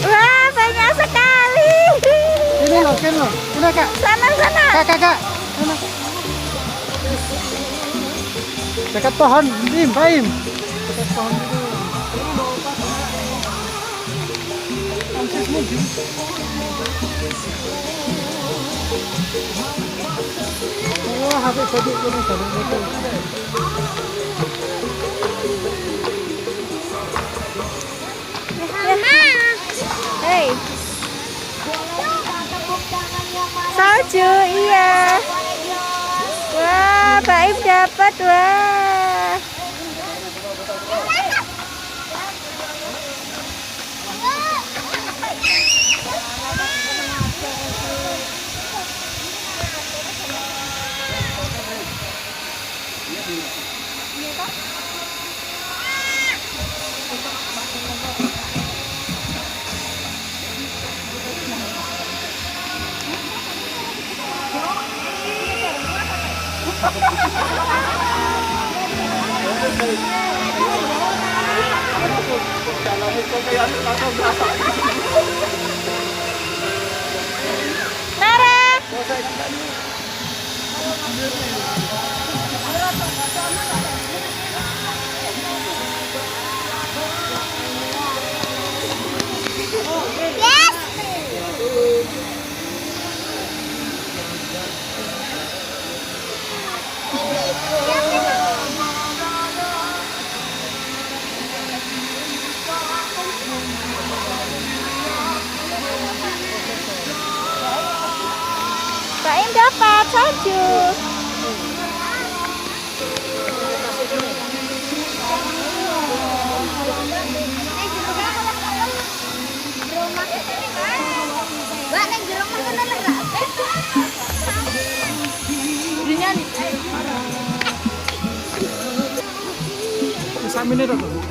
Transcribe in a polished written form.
Wah, banyak sekali. Ini loh, kan loh. Ini kak. Sana. Kak. Sana. Dekat pohon, Im. Dekat pohon itu. Oh, habis tadi ini tadi itu. Hei. Salju, iya. Wah, Baim dapat, wah. Nara. Baim dapat salju. Sampai ini tuh.